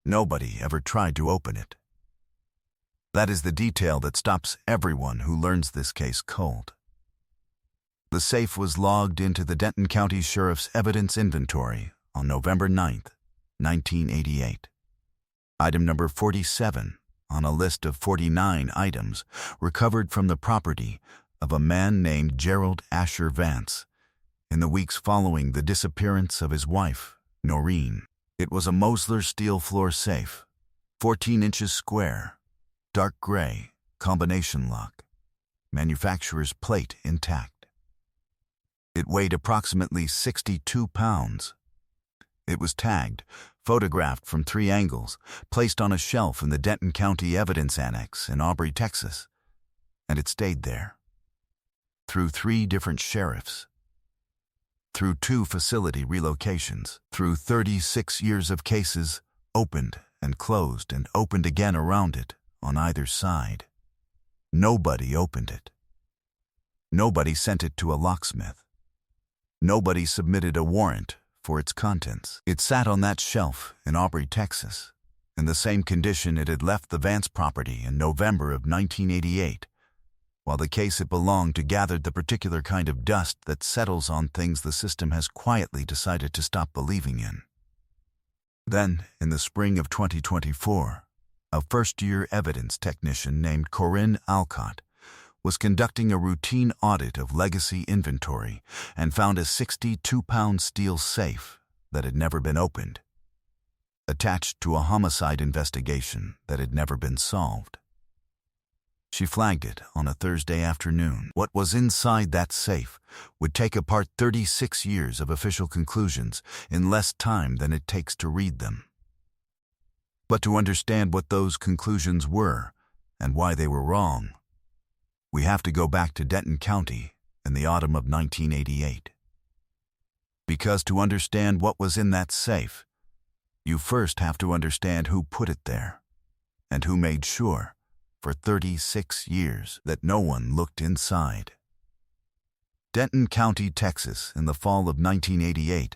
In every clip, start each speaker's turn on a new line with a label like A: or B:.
A: Nobody ever tried to open it. That is the detail that stops everyone who learns this case cold. The safe was logged into the Denton County Sheriff's Evidence Inventory on November 9th, 1988. Item number 47 on a list of 49 items recovered from the property of a man named Gerald Asher Vance in the weeks following the disappearance of his wife, Noreen. It was a Mosler steel floor safe, 14 inches square, dark gray, combination lock, manufacturer's plate intact. It weighed approximately 62 pounds. It was tagged, photographed from 3 angles, placed on a shelf in the Denton County Evidence Annex in Aubrey, Texas, and it stayed there. Through 3 different sheriffs, through 2 facility relocations, through 36 years of cases opened and opened again around it on either side. Nobody opened it. Nobody sent it to a locksmith. Nobody submitted a warrant for its contents. It sat on that shelf in Aubrey, Texas, in the same condition it had left the Vance property in November of 1988, while the case it belonged to gathered the particular kind of dust that settles on things the system has quietly decided to stop believing in. Then, in the spring of 2024, a first-year evidence technician named Corinne Alcott was conducting a routine audit of legacy inventory and found a 62-pound steel safe that had never been opened, attached to a homicide investigation that had never been solved. She flagged it on a Thursday afternoon. What was inside that safe would take apart 36 years of official conclusions in less time than it takes to read them. But to understand what those conclusions were and why they were wrong, we have to go back to Denton County in the autumn of 1988. Because to understand what was in that safe, you first have to understand who put it there and who made sure for 36 years that no one looked inside. Denton County, Texas, in the fall of 1988,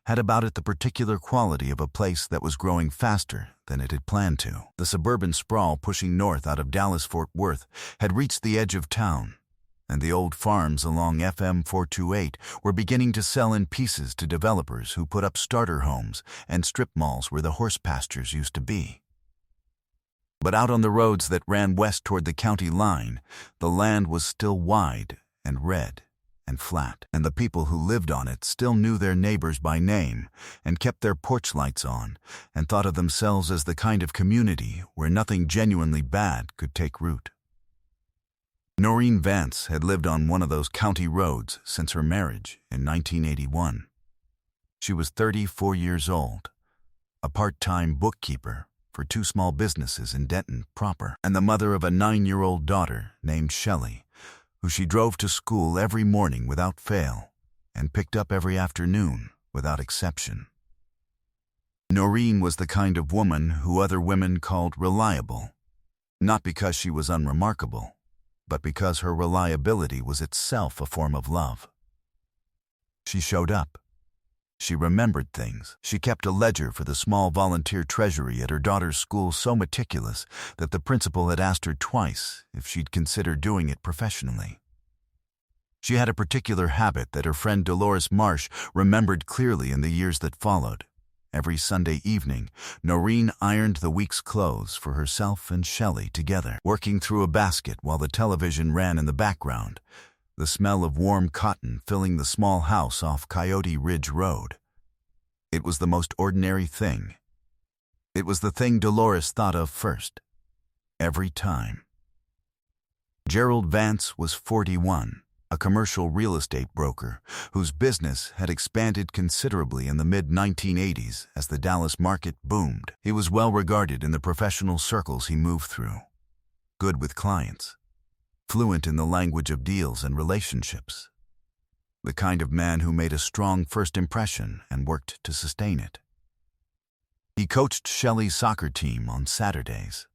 A: had about it the particular quality of a place that was growing faster than it had planned to. The suburban sprawl pushing north out of Dallas-Fort Worth had reached the edge of town, and the old farms along FM 428 were beginning to sell in pieces to developers who put up starter homes and strip malls where the horse pastures used to be. But out on the roads that ran west toward the county line, the land was still wide and red and flat, and the people who lived on it still knew their neighbors by name and kept their porch lights on and thought of themselves as the kind of community where nothing genuinely bad could take root. Noreen Vance had lived on one of those county roads since her marriage in 1981. She was 34 years old, a part-time bookkeeper for 2 small businesses in Denton proper, and the mother of a 9-year-old daughter named Shelley, who she drove to school every morning without fail and picked up every afternoon without exception. Noreen was the kind of woman who other women called reliable, not because she was unremarkable, but because her reliability was itself a form of love. She showed up. She remembered things. She kept a ledger for the small volunteer treasury at her daughter's school so meticulous that the principal had asked her twice if she'd consider doing it professionally. She had a particular habit that her friend Dolores Marsh remembered clearly in the years that followed. Every Sunday evening, Noreen ironed the week's clothes for herself and Shelley together, working through a basket while the television ran in the background, the smell of warm cotton filling the small house off Coyote Ridge Road. It was the most ordinary thing. It was the thing Dolores thought of first, every time. Gerald Vance was 41, a commercial real estate broker whose business had expanded considerably in the mid-1980s as the Dallas market boomed. He was well regarded in the professional circles he moved through, good with clients, fluent in the language of deals and relationships, the kind of man who made a strong first impression and worked to sustain it. He coached Shelley's soccer team on Saturdays.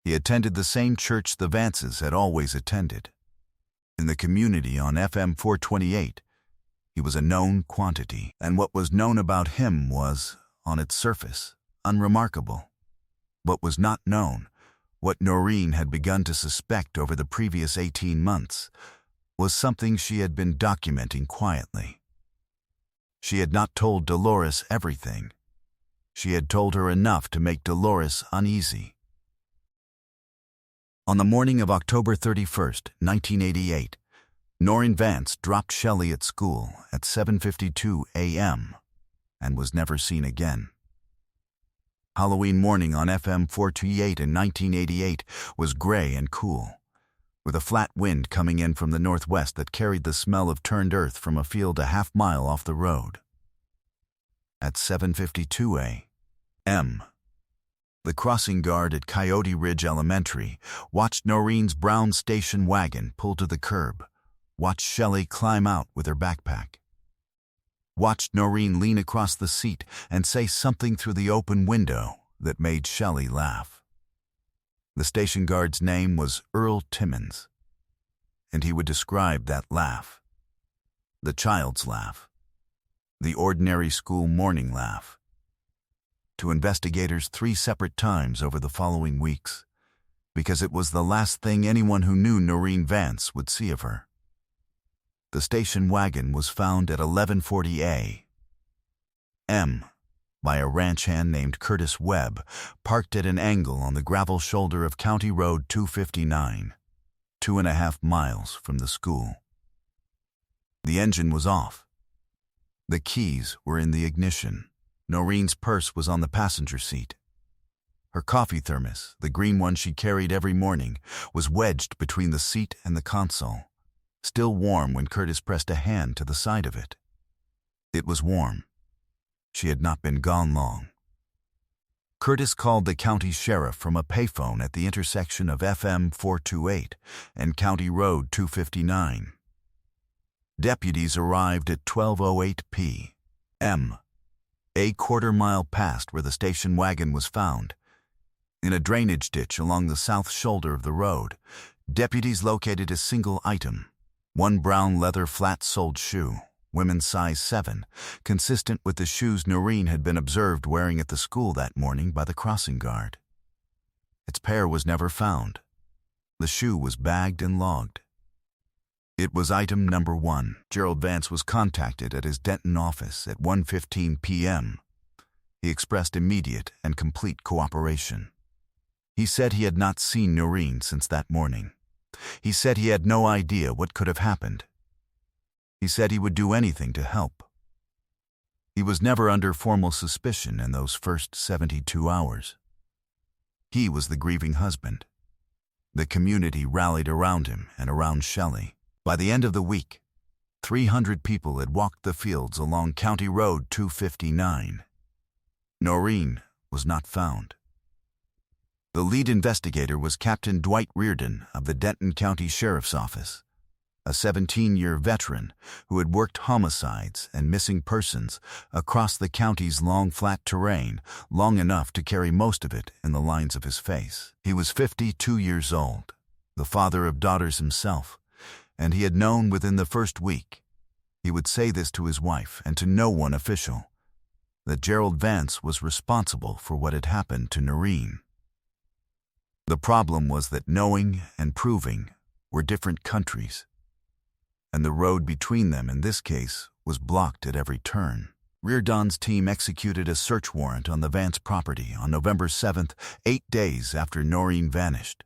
A: He attended the same church the Vances had always attended. In the community on FM 428, he was a known quantity, and what was known about him was, on its surface, unremarkable. What was not known, what Noreen had begun to suspect over the previous 18 months, was something she had been documenting quietly. She had not told Dolores everything. She had told her enough to make Dolores uneasy. On the morning of October 31st, 1988, Noreen Vance dropped Shelley at school at 7:52 a.m. and was never seen again. Halloween morning on FM 428 in 1988 was gray and cool, with a flat wind coming in from the northwest that carried the smell of turned earth from a field a half-mile off the road. At 7:52 a.m., the crossing guard at Coyote Ridge Elementary watched Noreen's brown station wagon pull to the curb, watched Shelley climb out with her backpack, watched Noreen lean across the seat and say something through the open window that made Shelley laugh. The station guard's name was Earl Timmons, and he would describe that laugh. The child's laugh. The ordinary school morning laugh. To investigators 3 separate times over the following weeks, because it was the last thing anyone who knew Noreen Vance would see of her. The station wagon was found at 11:40 a.m. by a ranch hand named Curtis Webb, parked at an angle on the gravel shoulder of County Road 259, 2.5 miles from the school. The engine was off. The keys were in the ignition. Noreen's purse was on the passenger seat. Her coffee thermos, the green one she carried every morning, was wedged between the seat and the console, still warm when Curtis pressed a hand to the side of it. It was warm. She had not been gone long. Curtis called the county sheriff from a payphone at the intersection of FM 428 and County Road 259. Deputies arrived at 12:08 p.m., a quarter-mile past where the station wagon was found. In a drainage ditch along the south shoulder of the road, deputies located a single item, one brown leather flat-soled shoe, women's size 7, consistent with the shoes Noreen had been observed wearing at the school that morning by the crossing guard. Its pair was never found. The shoe was bagged and logged. It was item number 1. Gerald Vance was contacted at his Denton office at 1:15 p.m. He expressed immediate and complete cooperation. He said he had not seen Noreen since that morning. He said he had no idea what could have happened. He said he would do anything to help. He was never under formal suspicion in those first 72 hours. He was the grieving husband. The community rallied around him and around Shelley. By the end of the week, 300 people had walked the fields along County Road 259. Noreen was not found. The lead investigator was Captain Dwight Reardon of the Denton County Sheriff's Office, a 17-year veteran who had worked homicides and missing persons across the county's long flat terrain long enough to carry most of it in the lines of his face. He was 52 years old, the father of daughters himself, and he had known within the first week, he would say this to his wife and to no one official, that Gerald Vance was responsible for what had happened to Noreen. The problem was that knowing and proving were different countries, and the road between them in this case was blocked at every turn. Reardon's team executed a search warrant on the Vance property on November 7th, 8 days after Noreen vanished.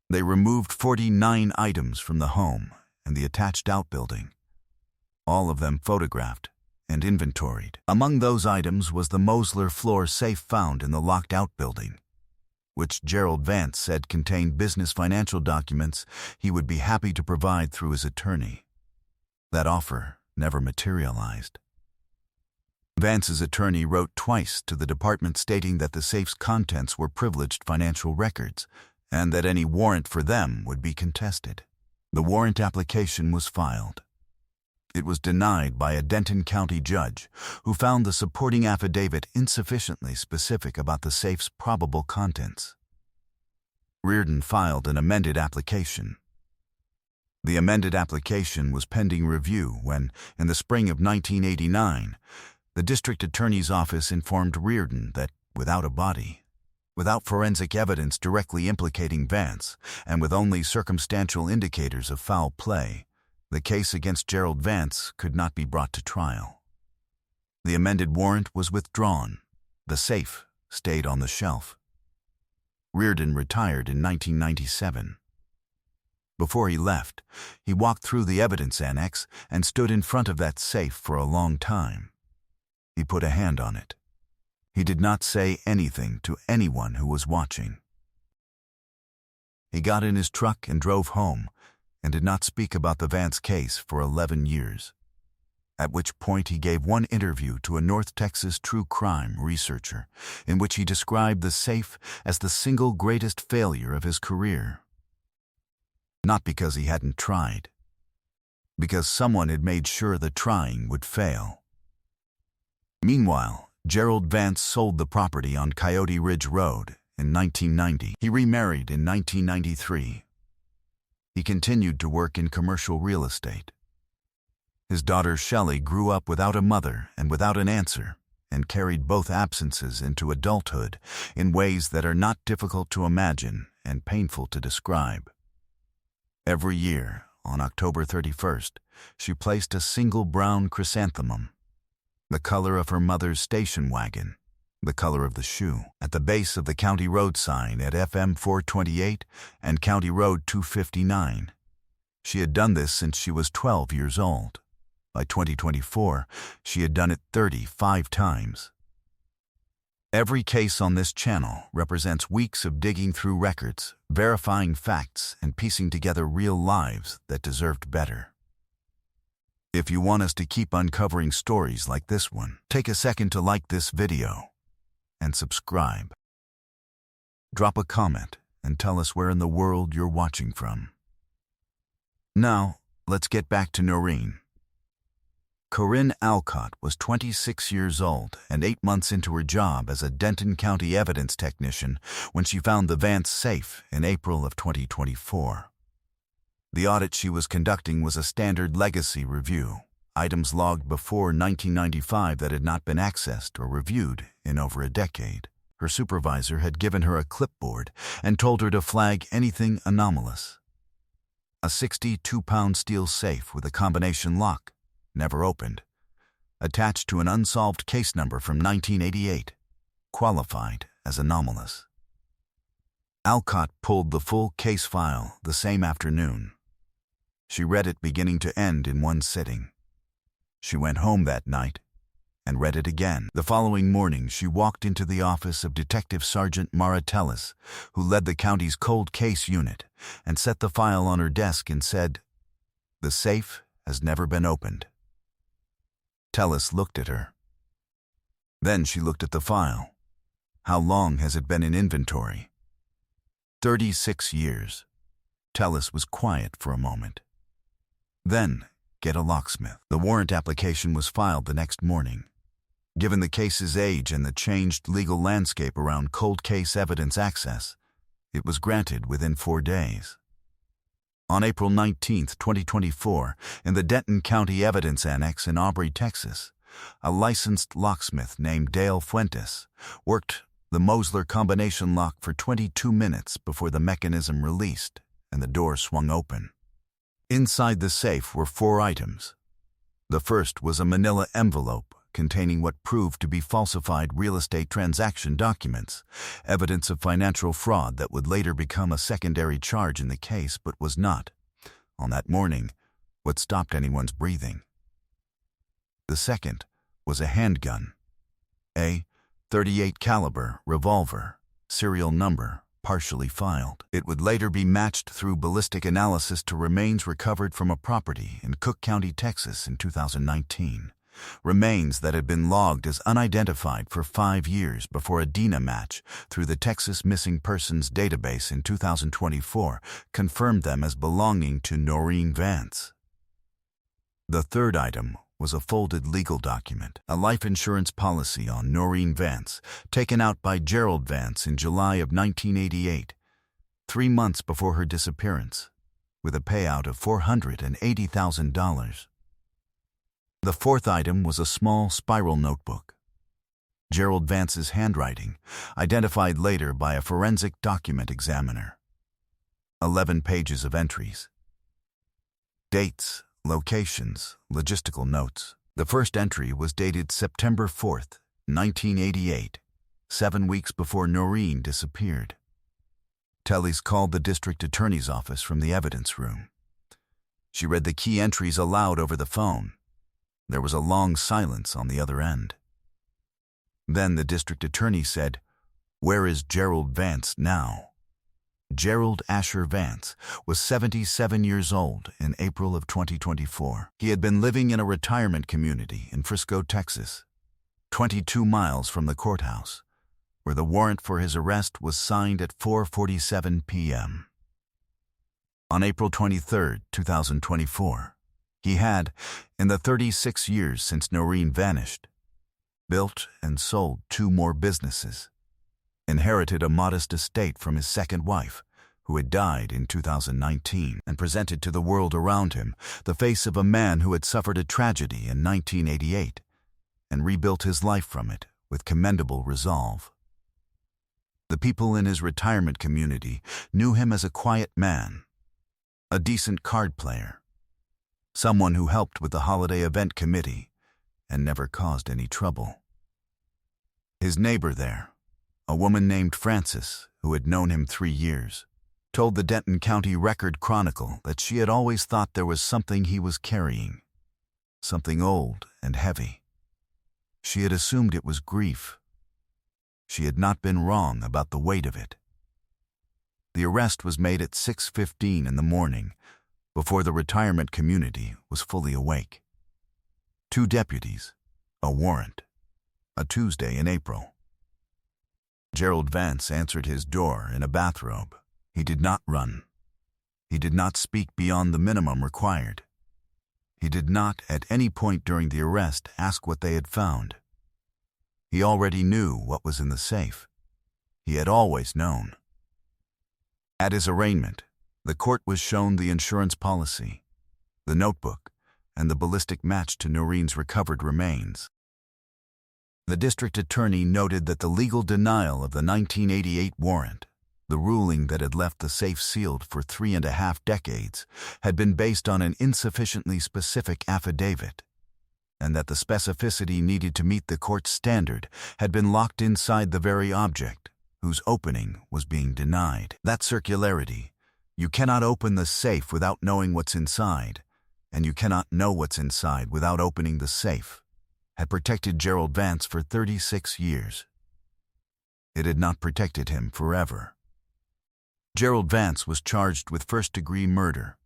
A: They removed 49 items from the home and the attached outbuilding, all of them photographed and inventoried. Among those items was the Mosler floor safe found in the locked outbuilding, which Gerald Vance said contained business financial documents he would be happy to provide through his attorney. That offer never materialized. Vance's attorney wrote twice to the department stating that the safe's contents were privileged financial records and that any warrant for them would be contested. The warrant application was filed. It was denied by a Denton County judge who found the supporting affidavit insufficiently specific about the safe's probable contents. Reardon filed an amended application. The amended application was pending review when, in the spring of 1989, the district attorney's office informed Reardon that, without a body, Without forensic evidence directly implicating Vance, and with only circumstantial indicators of foul play, the case against Gerald Vance could not be brought to trial. The amended warrant was withdrawn. The safe stayed on the shelf. Reardon retired in 1997. Before he left, he walked through the evidence annex and stood in front of that safe for a long time. He put a hand on it. He did not say anything to anyone who was watching. He got in his truck and drove home, and did not speak about the Vance case for 11 years, at which point he gave one interview to a North Texas true crime researcher in which he described the safe as the single greatest failure of his career. Not because he hadn't tried, because someone had made sure the trying would fail. Meanwhile, Gerald Vance sold the property on Coyote Ridge Road in 1990. He remarried in 1993. He continued to work in commercial real estate. His daughter Shelley grew up without a mother and without an answer, and carried both absences into adulthood in ways that are not difficult to imagine and painful to describe. Every year, on October 31st, she placed a single brown chrysanthemum, the color of her mother's station wagon, the color of the shoe, at the base of the County Road sign at FM 428 and County Road 259. She had done this since she was 12 years old. By 2024, she had done it 35 times. Every case on this channel represents weeks of digging through records, verifying facts, and piecing together real lives that deserved better. If you want us to keep uncovering stories like this one, take a second to like this video and subscribe. Drop a comment and tell us where in the world you're watching from. Now, let's get back to Noreen. Corinne Alcott was 26 years old and 8 months into her job as a Denton County evidence technician when she found the Vance safe in April of 2024. The audit she was conducting was a standard legacy review, items logged before 1995 that had not been accessed or reviewed in over a decade. Her supervisor had given her a clipboard and told her to flag anything anomalous. A 62-pound steel safe with a combination lock, never opened, attached to an unsolved case number from 1988, qualified as anomalous. Alcott pulled the full case file the same afternoon. She read it beginning to end in one sitting. She went home that night and read it again. The following morning, she walked into the office of Detective Sergeant Mara Tellis, who led the county's cold case unit, and set the file on her desk and said, "The safe has never been opened." Tellis looked at her. Then she looked at the file. "How long has it been in inventory?" 36 years. Tellis was quiet for a moment. "Then, get a locksmith." The warrant application was filed the next morning. Given the case's age and the changed legal landscape around cold case evidence access, it was granted within 4 days. On April 19, 2024, in the Denton County Evidence Annex in Aubrey, Texas, a licensed locksmith named Dale Fuentes worked the Mosler combination lock for 22 minutes before the mechanism released and the door swung open. Inside the safe were 4 items. The first was a manila envelope containing what proved to be falsified real estate transaction documents, evidence of financial fraud that would later become a secondary charge in the case but was not, on that morning, what stopped anyone's breathing. The second was a handgun, a .38 caliber revolver, serial number partially filed. It would later be matched through ballistic analysis to remains recovered from a property in Cook County, Texas in 2019. Remains that had been logged as unidentified for 5 years before a DINA match through the Texas Missing Persons database in 2024 confirmed them as belonging to Noreen Vance. The third item was a folded legal document, a life insurance policy on Noreen Vance, taken out by Gerald Vance in July of 1988, 3 months before her disappearance, with a payout of $480,000. The fourth item was a small spiral notebook. Gerald Vance's handwriting, identified later by a forensic document examiner. 11 pages of entries. Dates, locations, logistical notes. The first entry was dated September 4th, 1988, 7 weeks before Noreen disappeared. Tellys called the district attorney's office from the evidence room. She read the key entries aloud over the phone. There was a long silence on the other end. Then the district attorney said, "Where is Gerald Vance now?" Gerald Asher Vance was 77 years old in April of 2024. He had been living in a retirement community in Frisco, Texas, 22 miles from the courthouse, where the warrant for his arrest was signed at 4:47 p.m. On April 23, 2024, he had, in the 36 years since Noreen vanished, built and sold 2 more businesses, inherited a modest estate from his second wife, who had died in 2019, and presented to the world around him the face of a man who had suffered a tragedy in 1988 and rebuilt his life from it with commendable resolve. The people in his retirement community knew him as a quiet man, a decent card player, someone who helped with the holiday event committee and never caused any trouble. His neighbor there, a woman named Frances, who had known him 3 years, told the Denton County Record-Chronicle that she had always thought there was something he was carrying, something old and heavy. She had assumed it was grief. She had not been wrong about the weight of it. The arrest was made at 6:15 in the morning, before the retirement community was fully awake. 2 deputies, a warrant, a Tuesday in April. Gerald Vance answered his door in a bathrobe. He did not run. He did not speak beyond the minimum required. He did not, at any point during the arrest, ask what they had found. He already knew what was in the safe. He had always known. At his arraignment, the court was shown the insurance policy, the notebook, and the ballistic match to Noreen's recovered remains. The district attorney noted that the legal denial of the 1988 warrant, the ruling that had left the safe sealed for 3.5 decades, had been based on an insufficiently specific affidavit, and that the specificity needed to meet the court's standard had been locked inside the very object whose opening was being denied. That circularity, you cannot open the safe without knowing what's inside, and you cannot know what's inside without opening the safe, had protected Gerald Vance for 36 years. It had not protected him forever. Gerald Vance was charged with first-degree murder,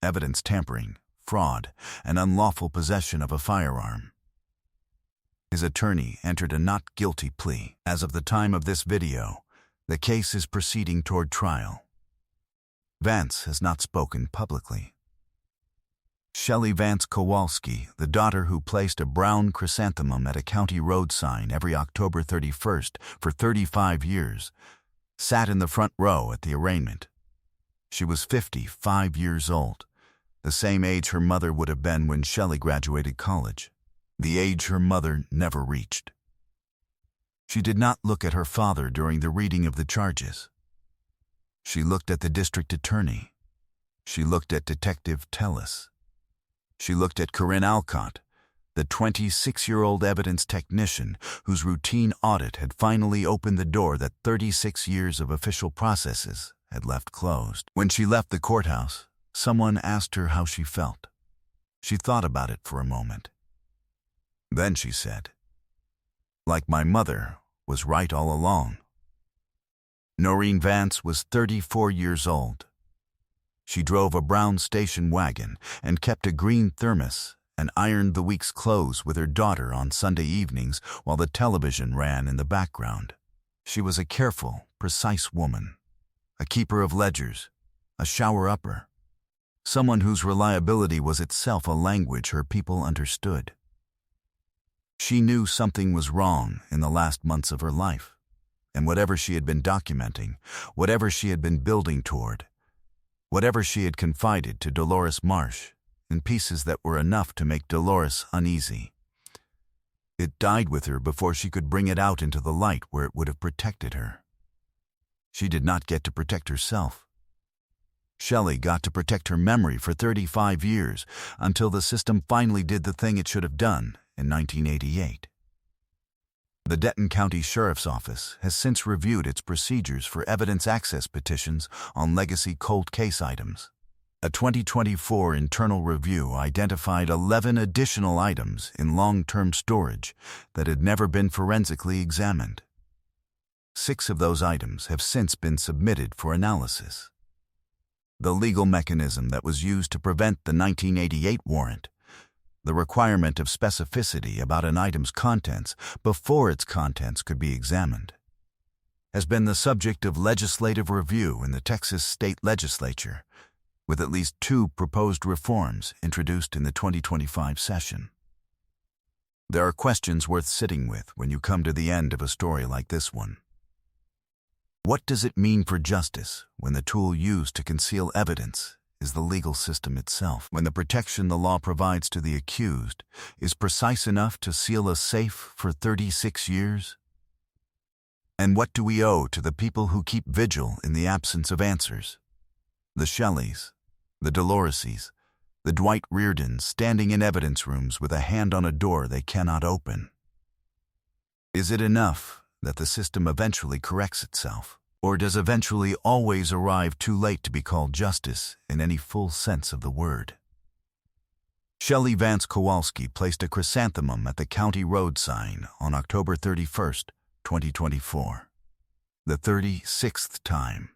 A: evidence tampering, fraud, and unlawful possession of a firearm. His attorney entered a not guilty plea. As of the time of this video, the case is proceeding toward trial. Vance has not spoken publicly. Shelley Vance Kowalski, the daughter who placed a brown chrysanthemum at a county road sign every October 31st for 35 years, sat in the front row at the arraignment. She was 55 years old, the same age her mother would have been when Shelley graduated college, the age her mother never reached. She did not look at her father during the reading of the charges. She looked at the district attorney. She looked at Detective Tellis. She looked at Corinne Alcott, the 26-year-old evidence technician whose routine audit had finally opened the door that 36 years of official processes had left closed. When she left the courthouse, someone asked her how she felt. She thought about it for a moment. Then she said, "Like my mother was right all along." Noreen Vance was 34 years old. She drove a brown station wagon and kept a green thermos and ironed the week's clothes with her daughter on Sunday evenings while the television ran in the background. She was a careful, precise woman, a keeper of ledgers, a shower-upper, someone whose reliability was itself a language her people understood. She knew something was wrong in the last months of her life, and whatever she had been documenting, whatever she had been building toward, whatever she had confided to Dolores Marsh in pieces that were enough to make Dolores uneasy, It died with her before she could bring it out into the light where it would have protected her. She did not get to protect herself. Shelley got to protect her memory for 35 years until the system finally did the thing it should have done in 1988. The Denton County Sheriff's Office has since reviewed its procedures for evidence access petitions on legacy cold case items. A 2024 internal review identified 11 additional items in long-term storage that had never been forensically examined. 6 of those items have since been submitted for analysis. The legal mechanism that was used to prevent the 1988 warrant, the requirement of specificity about an item's contents before its contents could be examined, has been the subject of legislative review in the Texas state legislature, with at least 2 proposed reforms introduced in the 2025 session. There are questions worth sitting with when you come to the end of a story like this one. What does it mean for justice when the tool used to conceal evidence is the legal system itself, when the protection the law provides to the accused is precise enough to seal a safe for 36 years? And what do we owe to the people who keep vigil in the absence of answers? The Shelleys, the Doloreses, the Dwight Reardons standing in evidence rooms with a hand on a door they cannot open. Is it enough that the system eventually corrects itself, or does eventually always arrive too late to be called justice in any full sense of the word? Shelley Vance Kowalski placed a chrysanthemum at the county road sign on October 31st, 2024, the 36th time.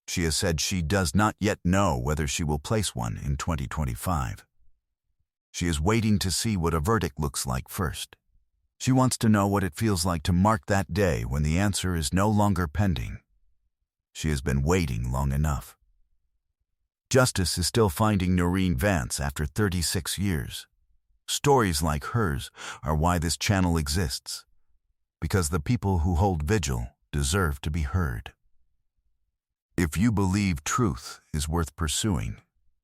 A: She has said she does not yet know whether she will place one in 2025. She is waiting to see what a verdict looks like first. She wants to know what it feels like to mark that day when the answer is no longer pending. She has been waiting long enough. Justice is still finding Noreen Vance after 36 years. Stories like hers are why this channel exists, because the people who hold vigil deserve to be heard. If you believe truth is worth pursuing,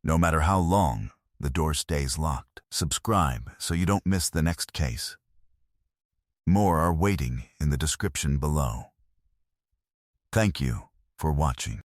A: no matter how long the door stays locked, subscribe so you don't miss the next case. More are waiting in the description below. Thank you for watching.